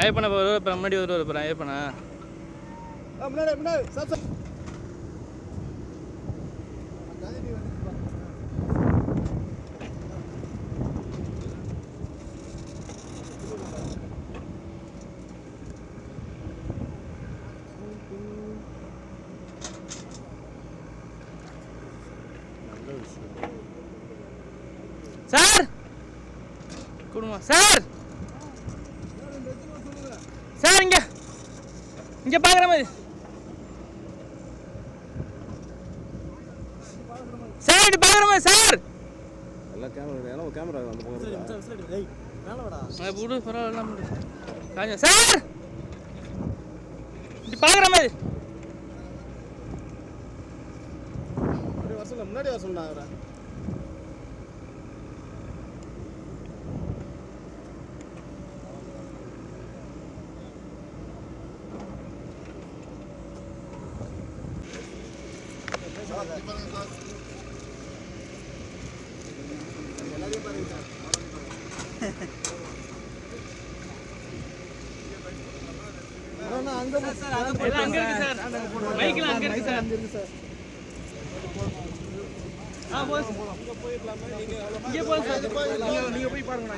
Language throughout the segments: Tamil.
ஐயப்பண்ண முன்னாடி வருவார் ஐயப்பண்ணா முன்னாடி சார் சார் கொடுங்க சார் சார் இங்க பாக்குற மாதிரி சார் இங்க பாக்குற மாதிரி சார் எல்லா கேமரா வந்து போங்க டேய் மேல வாடா நான் புடு பரவாயில்லை முடி காஞ்ச சார் இங்க பாக்குற மாதிரி முன்னாடி வர சொன்னா அவரா நீங்க போய் பாருங்க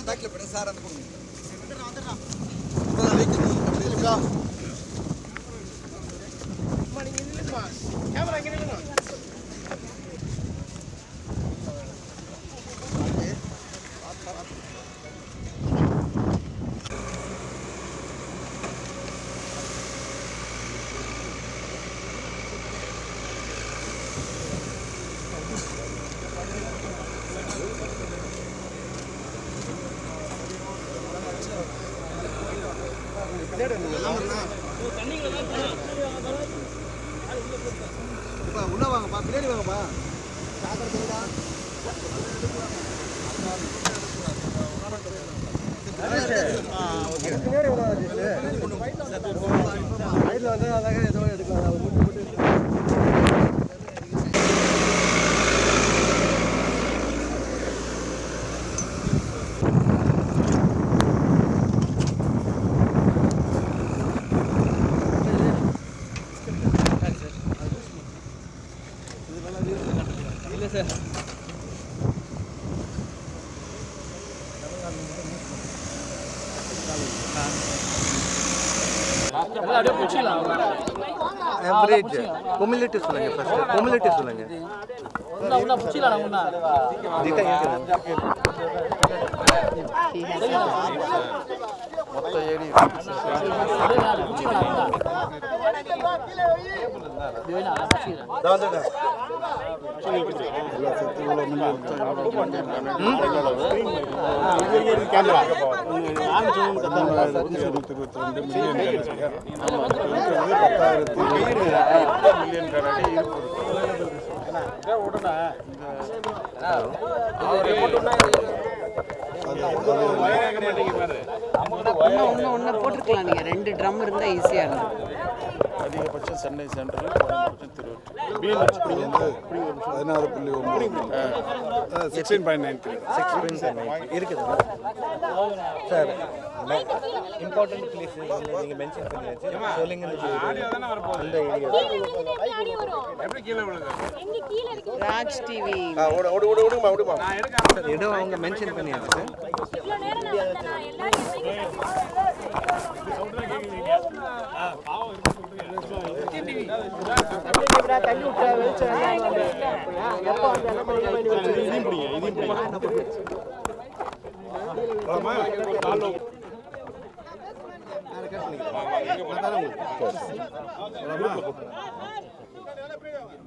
பேக்ல போடு சார் அந்த போடுங்க கேமரா இங்க நில்லுங்க உள்ள வாங்கப்பா பின்னாடி வாங்கப்பா एवरेज कुमुलेटिव சொல்லுங்க ஃபர்ஸ்ட் कुमुलेटिव சொல்லுங்க உன்ன புடிச்சல நான் உன்ன ஜீதா மொத்த ஏடி தாதடா எல்லா செத்து இவ்வளவு மில்லியன் கேமரா நான் ஜூம் கதா 122 மில்லியன் மில்லியன் கணக்கு ஓடுடா ஒன்று போட்டுருக்கலாம் நீங்கள் 2 ட்ரம் இருந்தால் ஈஸியாக இருக்கும். அதிகபட்சம் சென்னை சென்ட்ரல் BLH 16.93 இருக்குது சார். இம்பார்ட்டன்ட் பிளேஸ் நீங்கள் மென்ஷன் பண்ணியாச்சு சொல்லுங்க. அந்த ராஜ் டிவி இடம் அவங்க மென்ஷன் பண்ணியாச்சு சார்.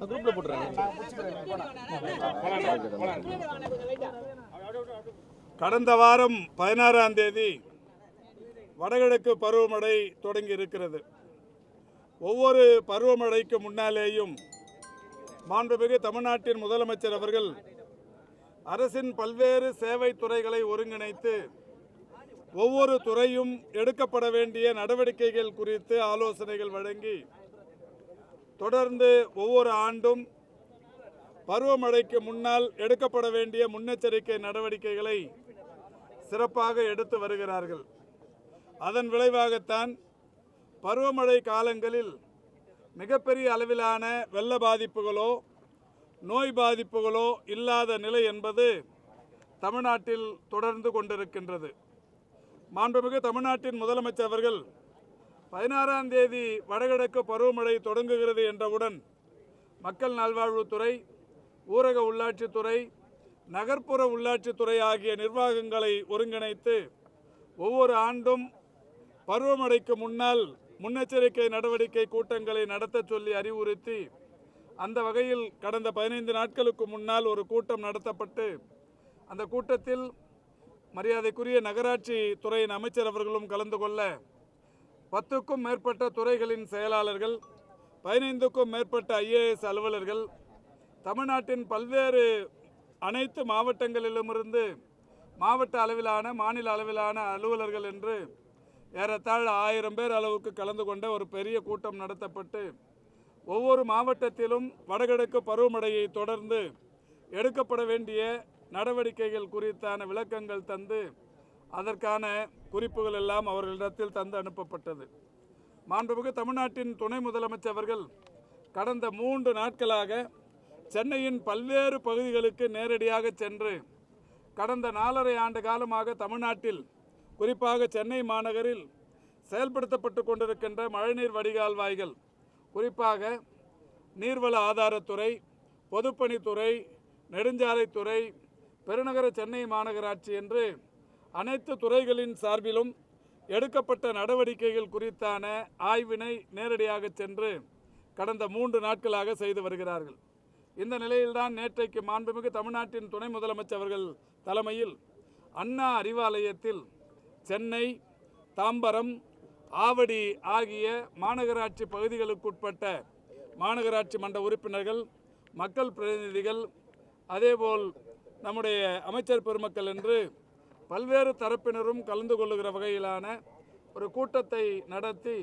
குரூப்ல போட்டுறாங்க. கடந்த வாரம் 16ஆம் தேதி வடகிழக்கு பருவமழை தொடங்கி இருக்கிறது. ஒவ்வொரு பருவமழைக்கு முன்னாலேயும் மாண்புமிகு தமிழ்நாட்டின் முதலமைச்சர் அவர்கள் அரசின் பல்வேறு சேவை துறைகளை ஒருங்கிணைத்து ஒவ்வொரு துறையும் எடுக்கப்பட வேண்டிய நடவடிக்கைகள் குறித்து ஆலோசனைகள் வழங்கி தொடர்ந்து ஒவ்வொரு ஆண்டும் பருவமழைக்கு முன்னால் எடுக்கப்பட வேண்டிய முன்னெச்சரிக்கை நடவடிக்கைகளை சிறப்பாக எடுத்து வருகிறார்கள். அதன் விளைவாகத்தான் பருவமழை காலங்களில் மிகப்பெரிய அளவிலான வெள்ள பாதிப்புகளோ நோய் பாதிப்புகளோ இல்லாத நிலை என்பது தமிழ்நாட்டில் தொடர்ந்து கொண்டிருக்கின்றது. மாண்புமிகு தமிழ்நாட்டின் முதலமைச்சர் அவர்கள் 16ஆம் தேதி வடகிழக்கு பருவமழை தொடங்குகிறது என்றவுடன் மக்கள் நல்வாழ்வுத்துறை, ஊரக உள்ளாட்சித்துறை, நகர்ப்புற உள்ளாட்சித்துறை ஆகிய நிர்வாகங்களை ஒருங்கிணைத்து ஒவ்வொரு ஆண்டும் பருவமழைக்கு முன்னால் முன்னெச்சரிக்கை நடவடிக்கை கூட்டங்களை நடத்த சொல்லி அறிவுறுத்தி அந்த வகையில் கடந்த 15 நாட்களுக்கு முன்னால் ஒரு கூட்டம் நடத்தப்பட்டு அந்த கூட்டத்தில் மரியாதைக்குரிய நகராட்சி துறையின் அமைச்சர் அவர்களும் கலந்து கொள்ள 10க்கும் மேற்பட்ட துறைகளின் செயலாளர்கள், 15க்கும் மேற்பட்ட IAS அலுவலர்கள், தமிழ்நாட்டின் பல்வேறு அனைத்து மாவட்டங்களிலுமிருந்து மாவட்ட அளவிலான மாநில அளவிலான அலுவலர்கள் என்று ஏறத்தாழ 1000 பேர் அளவுக்கு கலந்து கொண்ட ஒரு பெரிய கூட்டம் நடத்தப்பட்டு ஒவ்வொரு மாவட்டத்திலும் வடகிழக்கு பருவமழையை தொடர்ந்து எடுக்கப்பட வேண்டிய நடவடிக்கைகள் குறித்தான விளக்கங்கள் தந்து அதற்கான குறிப்புகள் எல்லாம் அவர்களிடத்தில் தந்து அனுப்பப்பட்டது. மாண்புமிகு தமிழ்நாட்டின் துணை முதலமைச்சர் அவர்கள் கடந்த 3 நாட்களாக சென்னையின் பல்வேறு பகுதிகளுக்கு நேரடியாக சென்று கடந்த 4½ ஆண்டு காலமாக தமிழ்நாட்டில் குறிப்பாக சென்னை மாநகரில் செயல்படுத்தப்பட்டு கொண்டிருக்கின்ற மழைநீர் வடிகால் வாய்கள், குறிப்பாக நீர்வள ஆதாரத்துறை, பொதுப்பணித்துறை, நெடுஞ்சாலைத்துறை, பெருநகர சென்னை மாநகராட்சி என்று அனைத்து துறைகளின் சார்பிலும் எடுக்கப்பட்ட நடவடிக்கைகள் குறித்தான ஆய்வினை நேரடியாக சென்று கடந்த 3 நாட்களாக செய்து வருகிறார்கள். இந்த நிலையில்தான் நேற்றைக்கு மாண்புமிகு தமிழ்நாட்டின் துணை முதலமைச்சர் அவர்கள் தலைமையில் அண்ணா அறிவாலயத்தில் சென்னை, தாம்பரம், ஆவடி ஆகிய மாநகராட்சி பகுதிகளுக்குட்பட்ட மாநகராட்சி மன்ற உறுப்பினர்கள், மக்கள் பிரதிநிதிகள், அதேபோல் நம்முடைய அமைச்சர் பெருமக்கள் என்று பல்வேறு தரப்பினரும் கலந்து கொள்ளுகிற வகையிலான ஒரு கூட்டத்தை நடத்தி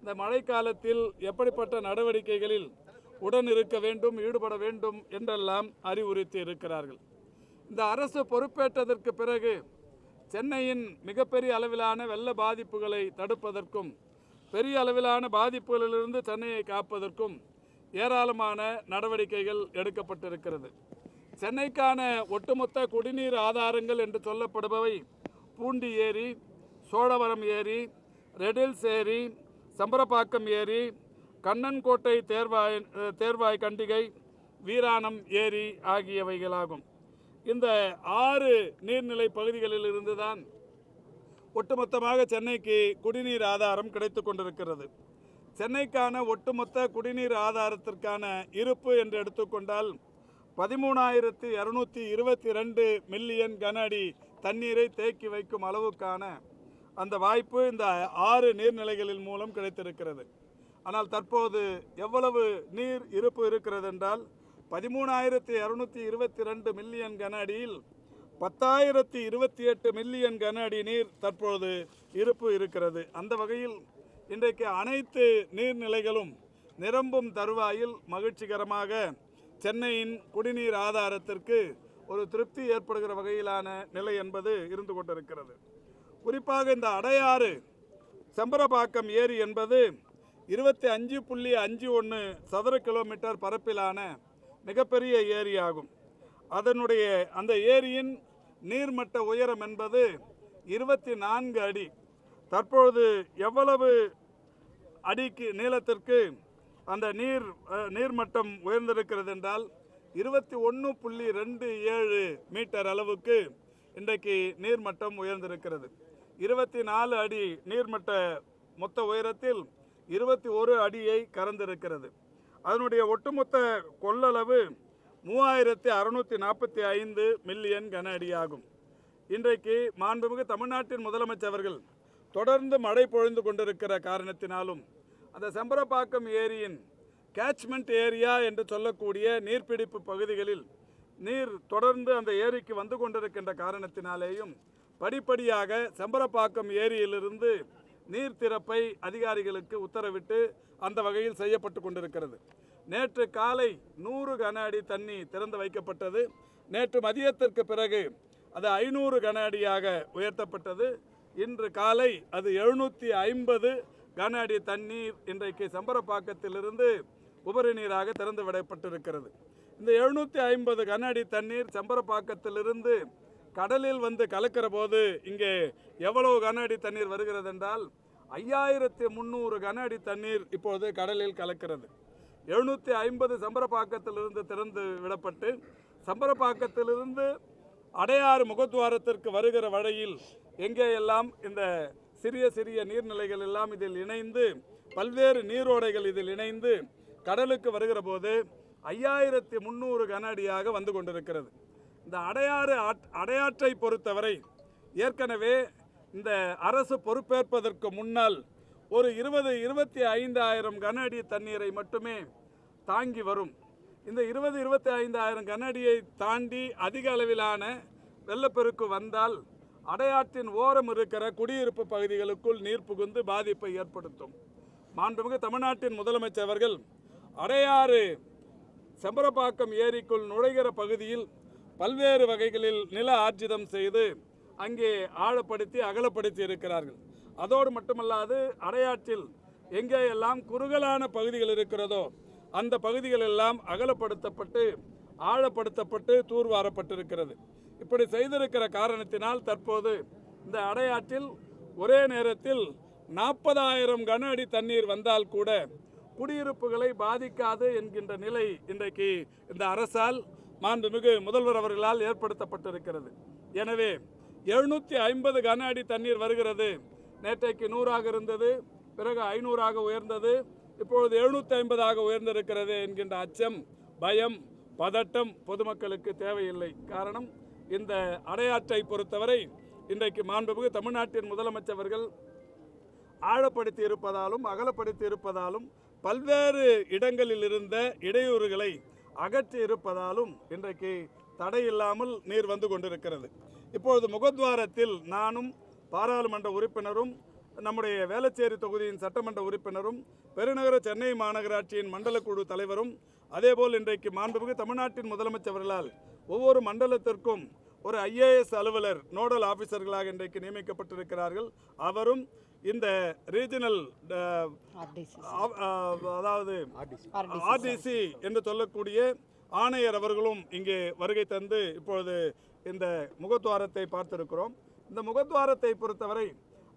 இந்த மழைக்காலத்தில் எப்படிப்பட்ட நடவடிக்கைகளில் உடன் இருக்க வேண்டும், ஈடுபட வேண்டும் என்றெல்லாம் அறிவுறுத்தி இருக்கிறார்கள். இந்த அரசு பொறுப்பேற்றதற்கு பிறகு சென்னையின் மிகப்பெரிய அளவிலான வெள்ள பாதிப்புகளை தடுப்பதற்கும் பெரிய அளவிலான பாதிப்புகளிலிருந்து சென்னையை காப்பதற்கும் ஏராளமான நடவடிக்கைகள் எடுக்கப்பட்டிருக்கிறது. சென்னைக்கான ஒட்டுமொத்த குடிநீர் ஆதாரங்கள் என்று சொல்லப்படுபவை பூண்டி ஏரி, சோழவரம் ஏரி, ரெடில்ஸ் ஏரி, சம்பரப்பாக்கம் ஏரி, கண்ணன்கோட்டை தேர்வாய் கண்டிகை, வீராணம் ஏரி ஆகியவைகளாகும். இந்த 6 நீர்நிலை பகுதிகளில் இருந்துதான் ஒட்டுமொத்தமாக சென்னைக்கு குடிநீர் ஆதாரம் கிடைத்து கொண்டிருக்கிறது. சென்னைக்கான ஒட்டுமொத்த குடிநீர் ஆதாரத்திற்கான இருப்பு என்று எடுத்துக்கொண்டால் 13,222 மில்லியன் கன அடி தண்ணீரை தேக்கி வைக்கும் அளவுக்கான அந்த வாய்ப்பு இந்த 6 நீர்நிலைகளின் மூலம் கிடைத்திருக்கிறது. ஆனால் தற்போது எவ்வளவு நீர் இருப்பு இருக்கிறது என்றால் 13,222 மில்லியன் கன அடியில் 10,028 மில்லியன் கன அடி நீர் தற்போது இருப்பு இருக்கிறது. அந்த வகையில் இன்றைக்கு அனைத்து நீர்நிலைகளும் நிரம்பும் தருவாயில் மகிழ்ச்சிகரமாக சென்னையின் குடிநீர் ஆதாரத்திற்கு ஒரு திருப்தி ஏற்படுகிற வகையிலான நிலை என்பது இருந்து கொண்டிருக்கிறது. குறிப்பாக இந்த அடையாறு செம்பரப்பாக்கம் ஏரி என்பது 25.51 சதுர கிலோமீட்டர் பரப்பிலான மிகப்பெரிய ஏரி ஆகும். அதனுடைய அந்த ஏரியின் நீர்மட்ட உயரம் என்பது 24 அடி. தற்பொழுது எவ்வளவு அடிக்கு நீளத்திற்கு அந்த நீர்மட்டம் உயர்ந்திருக்கிறது என்றால் 21.27 மீட்டர் அளவுக்கு இன்றைக்கு நீர்மட்டம் உயர்ந்திருக்கிறது. 24 அடி நீர்மட்ட மொத்த உயரத்தில் 21 அடியை கடந்திருக்கிறது. அதனுடைய ஒட்டுமொத்த கொள்ளளவு 3645 மில்லியன் கன அடியாகும். இன்றைக்கு மாண்புமிகு தமிழ்நாட்டின் முதலமைச்சர் அவர்கள் தொடர்ந்து மழை பொழிந்து கொண்டிருக்கிற காரணத்தினாலும் அந்த செம்பரப்பாக்கம் ஏரியின் கேட்ச்மெண்ட் ஏரியா என்று சொல்லக்கூடிய நீர்பிடிப்பு பகுதிகளில் நீர் தொடர்ந்து அந்த ஏரிக்கு வந்து கொண்டிருக்கின்ற காரணத்தினாலேயும் படிப்படியாக செம்பரப்பாக்கம் ஏரியிலிருந்து நீர் திறப்பை அதிகாரிகளுக்கு உத்தரவிட்டு அந்த வகையில் செய்யப்பட்டு கொண்டிருக்கிறது. நேற்று காலை 100 கன அடி தண்ணி திறந்து வைக்கப்பட்டது. நேற்று மதியத்திற்கு பிறகு அது 500 கன அடியாக உயர்த்தப்பட்டது. இன்று காலை அது 750 கன அடி தண்ணீர் இன்றைக்கு செம்பரப்பாக்கத்திலிருந்து உபரி நீராக திறந்து விடப்பட்டிருக்கிறது. இந்த 750 கன அடி தண்ணீர் செம்பரப்பாக்கத்திலிருந்து கடலில் வந்து கலக்கிற போது இங்கே எவ்வளவு கன அடி தண்ணீர் வருகிறது என்றால் 5300 கன அடி தண்ணீர் இப்போது கடலில் கலக்கிறது. 750 செம்பரப்பாக்கத்திலிருந்து திறந்து விடப்பட்டு செம்பரப்பாக்கத்திலிருந்து அடையாறு முகத்துவாரத்திற்கு வருகிற வழியில் எங்கே எல்லாம் இந்த சிறிய சிறிய நீர்நிலைகள் எல்லாம் இதில் இணைந்து பல்வேறு நீரோடைகள் இதில் இணைந்து கடலுக்கு வருகிற போது 5300 கன அடியாக வந்து கொண்டிருக்கிறது. இந்த அடையாற்றை பொறுத்தவரை ஏற்கனவே இந்த அரசு பொறுப்பேற்பதற்கு முன்னால் ஒரு 25,000 கன அடி தண்ணீரை மட்டுமே தாங்கி வரும். இந்த 25,000 கன அடியை தாண்டி அதிக அளவிலான வெள்ளப்பெருக்கு வந்தால் அடையாற்றின் ஓரம் இருக்கிற குடியிருப்பு பகுதிகளுக்குள் நீர் புகுந்து பாதிப்பை ஏற்படுத்தும். மாண்புமிகு தமிழ்நாட்டின் முதலமைச்சர் அவர்கள் அடையாறு செம்பரப்பாக்கம் ஏரிக்குள் நுழைகிற பகுதியில் பல்வேறு வகைகளில் நில ஆர்ஜிதம் செய்து அங்கே ஆழப்படுத்தி அகலப்படுத்தி இருக்கிறார்கள். அதோடு மட்டுமல்லாது அடையாற்றில் எங்கே எல்லாம் குறுகலான பகுதிகள் இருக்கிறதோ அந்த பகுதிகள் எல்லாம் அகலப்படுத்தப்பட்டு ஆழப்படுத்தப்பட்டு தூர்வாரப்பட்டிருக்கிறது. இப்படி செய்திருக்கிற காரணத்தினால் தற்போது இந்த அடையாற்றில் ஒரே நேரத்தில் 40,000 கன அடி தண்ணீர் வந்தால் கூட குடியிருப்புகளை பாதிக்காது என்கின்ற நிலை இன்றைக்கு இந்த அரசால் மாண்புமிகு முதல்வர் அவர்களால் ஏற்படுத்தப்பட்டிருக்கிறது. எனவே 750 கன அடி தண்ணீர் வருகிறது. நேற்றைக்கு 100ஆக இருந்தது, பிறகு 500ஆக உயர்ந்தது, இப்பொழுது 750ஆக உயர்ந்திருக்கிறது என்கின்ற அச்சம், பயம், பதட்டம் பொதுமக்களுக்கு தேவையில்லை. காரணம், இந்த அடையாற்றை பொறுத்தவரை இன்றைக்கு மாண்புமிகு தமிழ்நாட்டின் முதலமைச்சர் அவர்கள் ஆழப்படுத்தி இருப்பதாலும் அகலப்படுத்தி இருப்பதாலும் பல்வேறு இடங்களில் இருந்த இடையூறுகளை அகற்றி இருப்பதாலும் இன்றைக்கு தடையில்லாமல் நீர் வந்து கொண்டிருக்கிறது. இப்பொழுது முகத்வாரத்தில் நானும் பாராளுமன்ற உறுப்பினரும் நம்முடைய வேளச்சேரி தொகுதியின் சட்டமன்ற உறுப்பினரும் பெருநகர சென்னை மாநகராட்சியின் மண்டல குழு தலைவரும் அதேபோல் இன்றைக்கு மாண்புமிகு தமிழ்நாட்டின் முதலமைச்சர் அவர்களால் ஒவ்வொரு மண்டலத்திற்கும் ஒரு IAS அலுவலர் நோடல் ஆபீசர்களாக இன்றைக்கு நியமிக்கப்பட்டிருக்கிறார்கள். அவரும் இந்த ரீஜனல் அதாவது RDC என்று சொல்லக்கூடிய ஆணையர் அவர்களும் இங்கே வருகை தந்து இப்பொழுது இந்த முகத்வாரத்தை பார்த்திருக்கிறோம். இந்த முகத்வாரத்தை பொறுத்தவரை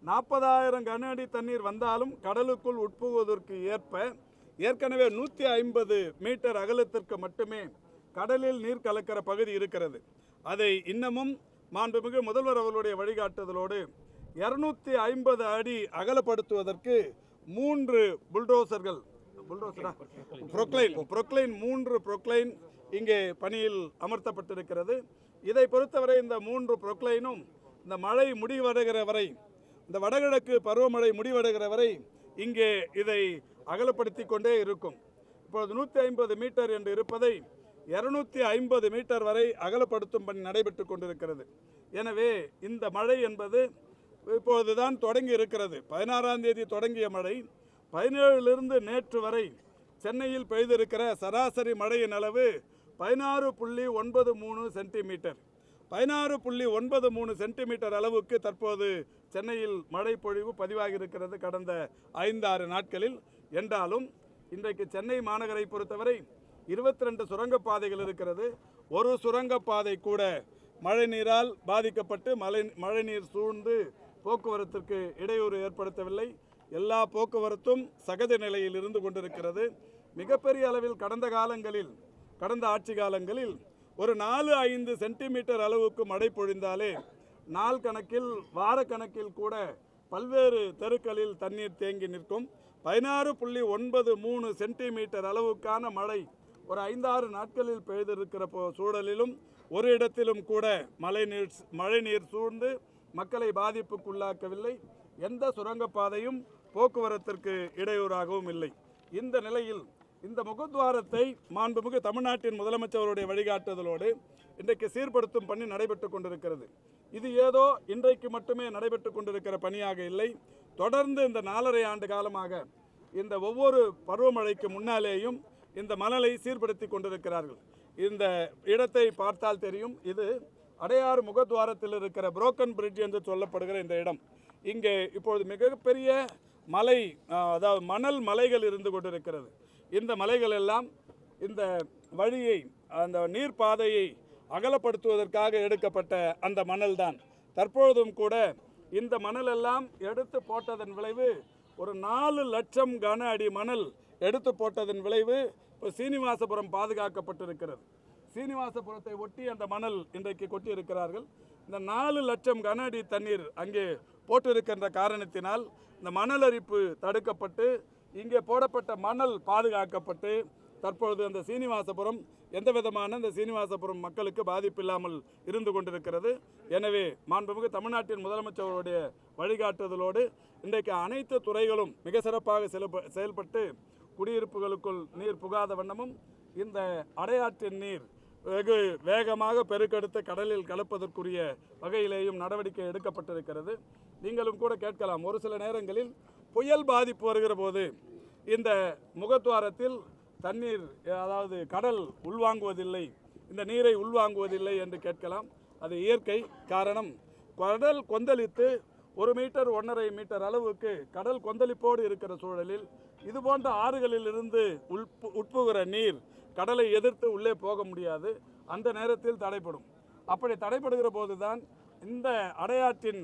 40,000 கன அடி தண்ணீர் வந்தாலும் கடலுக்குள் உட்புகுவதற்கு ஏற்ப ஏற்கனவே 150 மீட்டர் அகலத்திற்கு மட்டுமே கடலில் நீர் கலக்கிற பகுதி இருக்கிறது. அதை இன்னமும் மாண்புமிகு முதல்வர் அவர்களுடைய வழிகாட்டுதலோடு 250 அடி அகலப்படுத்துவதற்கு 3 புல்டோசர்கள் புரோக்ளைன் 3 புரோக்ளைன் இங்கே பணியில் அமர்த்தப்பட்டிருக்கிறது. இதை பொறுத்தவரை இந்த 3 புரோக்ளைனும் இந்த மழை முடிவடைகிற வரை, இந்த வடகிழக்கு பருவமழை முடிவடைகிற வரை இங்கே இதை அகலப்படுத்தி கொண்டே இருக்கும். இப்பொழுது 150 மீட்டர் என்று இருப்பதை 250 மீட்டர் வரை அகலப்படுத்தும் பணி நடைபெற்று கொண்டிருக்கிறது. எனவே இந்த மழை என்பது இப்பொழுதுதான் தொடங்கி இருக்கிறது. 16ஆம் தேதி தொடங்கிய மழை 17லிருந்து நேற்று வரை சென்னையில் பெய்திருக்கிற சராசரி மழையின் அளவு 16.93 சென்டிமீட்டர். 16.93 சென்டிமீட்டர் அளவுக்கு தற்போது சென்னையில் மழை பொழிவு பதிவாகி இருக்கிறது கடந்த 5-6 நாட்களில். என்றாலும் இன்றைக்கு சென்னை மாநகரை பொறுத்தவரை 22 சுரங்கப்பாதைகள் இருக்கிறது. ஒரு சுரங்கப்பாதை கூட மழை நீரால் பாதிக்கப்பட்டு மழைநீர் சூழ்ந்து போக்குவரத்திற்கு இடையூறு ஏற்படுத்தவில்லை. எல்லா போக்குவரத்தும் சகஜ நிலையில் இருந்து கொண்டிருக்கிறது. மிகப்பெரிய அளவில் கடந்த ஆட்சி காலங்களில் ஒரு 4-5 சென்டிமீட்டர் அளவுக்கு மழை பொழிந்தாலே நாள் கணக்கில் வார கணக்கில் கூட பல்வேறு தெருக்களில் தண்ணீர் தேங்கி நிற்கும். 16.93 சென்டிமீட்டர் அளவுக்கான மழை ஒரு 5-6 நாட்களில் பெய்திருக்கிற சூழலிலும் ஒரு இடத்திலும் கூட மழை நீர் சூழ்ந்து மக்களை பாதிப்புக்குள்ளாக்கவில்லை. எந்த சுரங்கப்பாதையும் போக்குவரத்திற்கு இடையூறாகவும் இல்லை. இந்த நிலையில் இந்த முகத்வாரத்தை மாண்புமிகு தமிழ்நாட்டின் முதலமைச்சருடைய வழிகாட்டுதலோடு இன்றைக்கு சீர்படுத்தும் பணி நடைபெற்று கொண்டிருக்கிறது. இது ஏதோ இன்றைக்கு மட்டுமே நடைபெற்று கொண்டிருக்கிற பணியாக இல்லை. தொடர்ந்து இந்த 4.5 ஆண்டு காலமாக இந்த ஒவ்வொரு பருவமழைக்கு முன்னாலேயும் இந்த மணலை சீர்படுத்தி கொண்டிருக்கிறார்கள். இந்த இடத்தை பார்த்தால் தெரியும். இது அடையாறு முகத்வாரத்தில் இருக்கிற புரோக்கன் பிரிட்ஜ் என்று சொல்லப்படுகிற இந்த இடம். இங்கே இப்பொழுது மிகப்பெரிய அதாவது மணல் மலைகள் இருந்து கொண்டிருக்கிறது. இந்த மலைகள் எல்லாம் இந்த வழியை, அந்த நீர்ப்பாதையை அகலப்படுத்துவதற்காக எடுக்கப்பட்ட அந்த மணல் தான். தற்பொழுதும் கூட இந்த மணல் எல்லாம் எடுத்து போட்டதன் விளைவு ஒரு 4 லட்சம் கன அடி மணல் எடுத்து போட்டதன் விளைவு இப்போ சீனிவாசபுரம் பாதுகாக்கப்பட்டிருக்கிறது. சீனிவாசபுரத்தை ஒட்டி அந்த மணல் இன்றைக்கு கொட்டி இருக்கிறார்கள். இந்த 4 லட்சம் கன அடி தண்ணீர் அங்கே போட்டிருக்கின்ற காரணத்தினால் இந்த மணல் அரிப்பு தடுக்கப்பட்டு இங்கே போடப்பட்ட மணல் பாதுகாக்கப்பட்டு தற்பொழுது அந்த சீனிவாசபுரம் எந்த விதமான இந்த சீனிவாசபுரம் மக்களுக்கு பாதிப்பு இல்லாமல் இருந்து கொண்டிருக்கிறது. எனவே மாண்புமிகு தமிழ்நாட்டின் முதலமைச்சருடைய வழிகாட்டுதலோடு இன்றைக்கு அனைத்து துறைகளும் மிக சிறப்பாக செயல்பட்டு குடியிருப்புகளுக்குள் நீர் புகாத வண்ணமும் இந்த அடையாற்றின் நீர் வெகு வேகமாக பெருக்கெடுத்து கடலில் கலப்பதற்குரிய வகையிலேயும் நடவடிக்கை எடுக்கப்பட்டிருக்கிறது. நீங்களும் கூட கேட்கலாம், ஒரு சில நேரங்களில் புயல் பாதிப்பு வருகிற போது இந்த முகத்வாரத்தில் தண்ணீர், அதாவது கடல் உள்வாங்குவதில்லை, இந்த நீரை உள்வாங்குவதில்லை என்று கேட்கலாம். அது இயற்கை காரணம். கடல் கொந்தளித்து 1 மீட்டர் 1.5 மீட்டர் அளவுக்கு கடல் கொந்தளிப்போடு இருக்கிற சூழலில் இது போன்ற ஆறுகளிலிருந்து உட்புகிற நீர் கடலை எதிர்த்து உள்ளே போக முடியாது. அந்த நேரத்தில் தடைப்படும். அப்படி தடைப்படுகிற போதுதான் இந்த அடையாற்றின்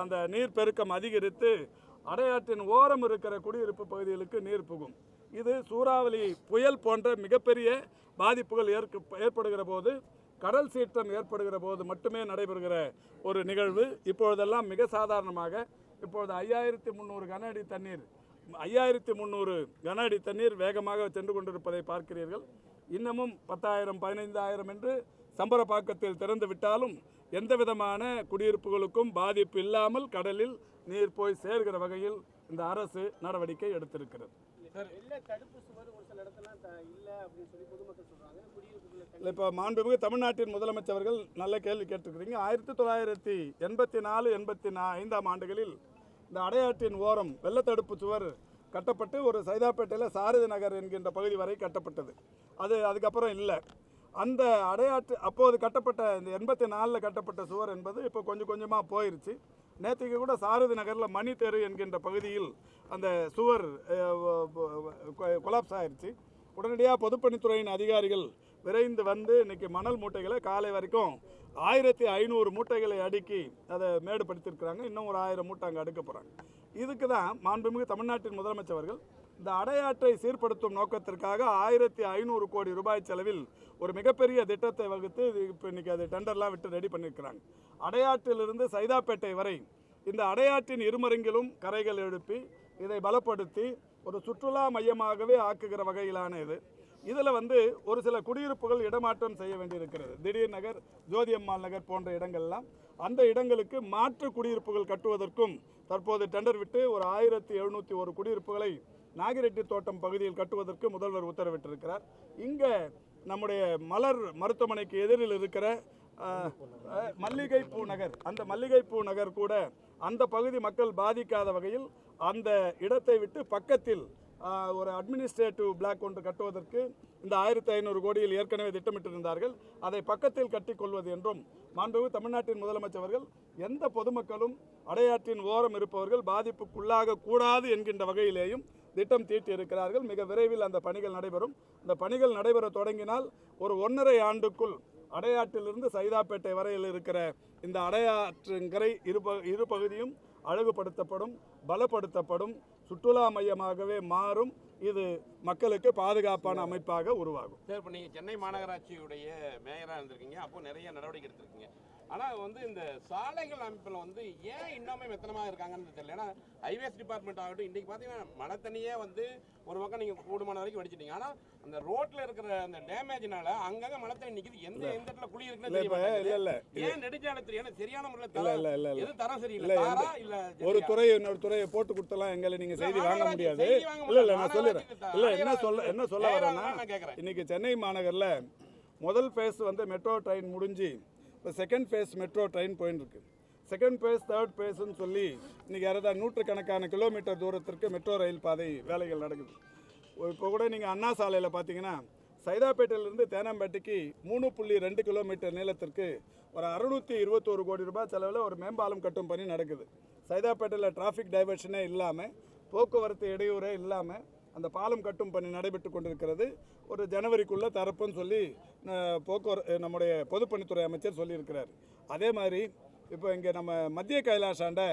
அந்த நீர் பெருக்கம் அதிகரித்து அடையாற்றின் ஓரம் இருக்கிற குடியிருப்பு பகுதிகளுக்கு நீர் புகும். இது சூறாவளி புயல் போன்ற மிகப்பெரிய பாதிப்புகள் ஏற்படுகிற போது, கடல் சீற்றம் ஏற்படுகிற போது மட்டுமே நடைபெறுகிற ஒரு நிகழ்வு. இப்பொழுதெல்லாம் மிக சாதாரணமாக இப்பொழுது 5300 கன அடி தண்ணீர் 5300 கன அடி தண்ணீர் வேகமாக சென்று கொண்டிருப்பதை பார்க்கிறீர்கள். இன்னமும் 10,000 15,000 என்று சம்பரப்பாக்கத்தில் திறந்து விட்டாலும் எந்த விதமான குடியிருப்புகளுக்கும் பாதிப்பு இல்லாமல் கடலில் நீர் போய் சேர்கிற வகையில் இந்த அரசு நடவடிக்கை எடுத்திருக்கிறது. இப்போ மாண்புமிகு தமிழ்நாட்டின் முதலமைச்சர்கள் நல்ல கேள்வி கேட்டிருக்கிறீங்க. 1984-85 ஆண்டுகளில் இந்த அடையாற்றின் ஓரம் வெள்ளத்தடுப்பு சுவர் கட்டப்பட்டு ஒரு சைதாப்பேட்டையில் சாரதி நகர் என்கின்ற பகுதி வரை கட்டப்பட்டது. அதுக்கப்புறம் இல்லை. அந்த அடையாற்று அப்போது கட்டப்பட்ட இந்த 84 கட்டப்பட்ட சுவர் என்பது இப்போ கொஞ்சம் கொஞ்சமாக போயிருச்சு. நேற்றுக்கு கூட சாரதி நகரில் மணி தெரு என்கின்ற பகுதியில் அந்த சுவர் கொலாப்ஸ் ஆயிடுச்சு. உடனடியாக பொதுப்பணித்துறையின் அதிகாரிகள் விரைந்து வந்து இன்றைக்கி மணல் மூட்டைகளை காலை வரைக்கும் 1500 மூட்டைகளை அடுக்கி அதை மேடுபடுத்தியிருக்கிறாங்க. இன்னும் ஒரு 1000 மூட்டை அங்கே அடுக்க போகிறாங்க. இதுக்கு தான் மாண்புமிகு தமிழ்நாட்டின் முதலமைச்சர்கள் இந்த அடையாற்றை சீர்படுத்தும் நோக்கத்திற்காக 1500 கோடி ரூபாய் செலவில் ஒரு மிகப்பெரிய திட்டத்தை வகுத்து இப்போ இன்றைக்கி அது டெண்டர்லாம் விட்டு ரெடி பண்ணியிருக்கிறாங்க. அடையாற்றிலிருந்து சைதாப்பேட்டை வரை இந்த அடையாற்றின் இருமருங்கிலும் கரைகள் எழுப்பி இதை பலப்படுத்தி ஒரு சுற்றுலா மையமாகவே ஆக்குகிற வகையிலான இதில் ஒரு சில குடியிருப்புகள் இடமாற்றம் செய்ய வேண்டியிருக்கிறது. திடீர் நகர், ஜோதியம்மாள் நகர் போன்ற இடங்கள்லாம் அந்த இடங்களுக்கு மாற்று குடியிருப்புகள் கட்டுவதற்கும் தற்போது டெண்டர் விட்டு ஒரு 1701 குடியிருப்புகளை நாகிரெட்டி தோட்டம் பகுதியில் கட்டுவதற்கு முதல்வர் உத்தரவிட்டிருக்கிறார். இங்கே நம்முடைய மலர் மருத்துவமனைக்கு எதிரில் இருக்கிற மல்லிகைப்பூ நகர், அந்த மல்லிகைப்பூ நகர் கூட அந்த பகுதி மக்கள் பாதிக்காத வகையில் அந்த இடத்தை விட்டு பக்கத்தில் ஒரு அட்மினிஸ்ட்ரேட்டிவ் பிளாக் ஒன்று கட்டுவதற்கு இந்த 1500 கோடியில் ஏற்கனவே திட்டமிட்டிருந்தார்கள். அதை பக்கத்தில் கட்டிக்கொள்வது என்றும் மாண்புமிகு தமிழ்நாட்டின் முதலமைச்சர்கள் எந்த பொதுமக்களும் அடையாற்றின் ஓரம் இருப்பவர்கள் பாதிப்புக்குள்ளாக கூடாது என்கின்ற வகையிலேயும் திட்டம் தீட்டியிருக்கிறார்கள். மிக விரைவில் அந்த பணிகள் நடைபெறும். இந்த பணிகள் நடைபெற தொடங்கினால் ஒரு 1.5 ஆண்டுக்குள் அடையாற்றிலிருந்து சைதாப்பேட்டை வரையில் இருக்கிற இந்த அடையாற்றங்கரை இரு பகுதியும் அழகுபடுத்தப்படும், பலப்படுத்தப்படும், சுற்றுலா மையமாகவே மாறும். இது மக்களுக்கு பாதுகாப்பான அமைப்பாக உருவாகும். சார், இப்போ நீங்கள் சென்னை மாநகராட்சியுடைய மேயராக இருந்திருக்கீங்க, அப்போ நிறைய நடவடிக்கை எடுத்திருக்கீங்க. ஆனால் இந்த சாலைகள் அமைப்பில் ஏன் இன்னுமே மெத்தனமாக இருக்காங்கன்னு தெரியல. ஏன்னா ஹைவேஸ் டிபார்ட்மெண்ட் ஆகட்டும், இன்றைக்கி பார்த்தீங்கன்னா மழை தண்ணியே ஒரு பக்கம் நீங்கள் கூடுமான வரைக்கும் வடிச்சிட்டீங்க. ஆனால் அந்த ரோட்டில் இருக்கிற அந்த டேமேஜினால அங்கங்கே மழை தண்ணி நிற்கிது. எந்த இடத்துல குழி இருக்குன்னு ஏன் நெடுஞ்சாலை தெரியும் சரியான முறையில் எது தரம் சரியில்லை. ஒரு துறை இன்னொரு துறையை போட்டு கொடுத்தலாம் எங்களை நீங்கள் செய்தி வாங்க முடியாது. இல்லை நான் சொல்லிடுறேன். இல்லை என்ன சொல்ல வரேன்னா, இன்னைக்கு சென்னை மாநகரில் முதல் ஃபேஸ் மெட்ரோ ட்ரெயின் முடிஞ்சு இப்போ செகண்ட் ஃபேஸ் மெட்ரோ ட்ரெயின் போயின்னு இருக்கு. செகண்ட் ஃபேஸ், தேர்ட் ஃபேஸ்ன்னு சொல்லி இன்றைக்கி யாராவது நூற்றுக்கணக்கான கிலோமீட்டர் தூரத்திற்கு மெட்ரோ ரயில் பாதை வேலைகள் நடக்குது. இப்போ கூட நீங்கள் அண்ணா சாலையில் பார்த்தீங்கன்னா சைதாப்பேட்டையிலேருந்து தேனாம்பேட்டைக்கு 3.2 கிலோமீட்டர் நீளத்திற்கு ஒரு 621 கோடி ரூபாய் செலவில் ஒரு மேம்பாலம் கட்டும் பணி நடக்குது. சைதாப்பேட்டையில் டிராஃபிக் டைவர்ஷனே இல்லாமல், போக்குவரத்து இடையூறே இல்லாமல் அந்த பாலம் கட்டும் பணி நடைபெற்று கொண்டிருக்கிறது. ஒரு ஜனவரிக்குள்ளே தரப்புன்னு சொல்லி நம்முடைய பொதுப்பணித்துறை அமைச்சர் சொல்லியிருக்கிறார். அதே மாதிரி இப்போ இங்கே நம்ம மத்திய கைலாஷாண்ட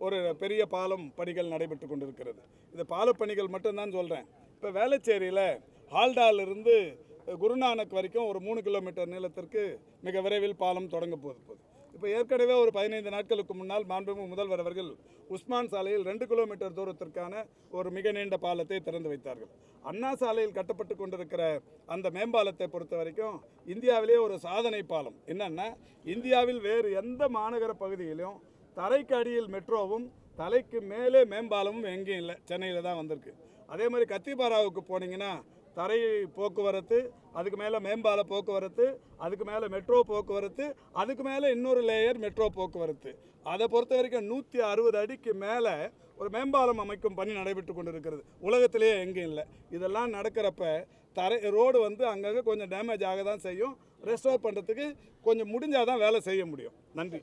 ஒரு பெரிய பாலம் பணிகள் நடைபெற்று கொண்டிருக்கிறது. இது பாலப்பணிகள் மட்டும்தான் சொல்கிறேன். இப்போ வேளச்சேரியில் ஹால்டாலிருந்து குருநானக் வரைக்கும் ஒரு 3 கிலோமீட்டர் நீளத்திற்கு மிக விரைவில் பாலம் தொடங்க போகுது. இப்போ ஏற்கனவே ஒரு 15 நாட்களுக்கு முன்னால் மாண்புமிகு முதல்வர் அவர்கள் உஸ்மான் சாலையில் 2 கிலோமீட்டர் தூரத்திற்கான ஒரு மிக நீண்ட பாலத்தை திறந்து வைத்தார்கள். அண்ணா சாலையில் கட்டப்பட்டு கொண்டிருக்கிற அந்த மேம்பாலத்தை பொறுத்த வரைக்கும் இந்தியாவிலே ஒரு சாதனை பாலம். என்னன்னா, இந்தியாவில் வேறு எந்த மாநகர பகுதியிலும் தரைக்கு அடியில் மெட்ரோவும் தலைக்கு மேலே மேம்பாலமும் எங்கேயும் இல்லை, சென்னையில் தான் வந்திருக்கு. அதே மாதிரி கத்திபாராவுக்கு போனீங்கன்னா தரை போக்குவரத்து, அதுக்கு மேலே மேம்பால போக்குவரத்து, அதுக்கு மேலே மெட்ரோ போக்குவரத்து, அதுக்கு மேலே இன்னொரு லேயர் மெட்ரோ போக்குவரத்து. அதை பொறுத்த வரைக்கும் 160 அடிக்கு மேலே ஒரு மேம்பாலம் அமைக்கும் பணி நடைபெற்று கொண்டிருக்கிறது. உலகத்திலேயே எங்கேயும் இல்லை. இதெல்லாம் நடக்கிறப்ப ரோடு அங்கங்கே கொஞ்சம் டேமேஜ் ஆக தான் செய்யும். ரெஸ்டோர் பண்ணுறதுக்கு கொஞ்சம் முடிஞ்சால் தான் வேலை செய்ய முடியும். நன்றி.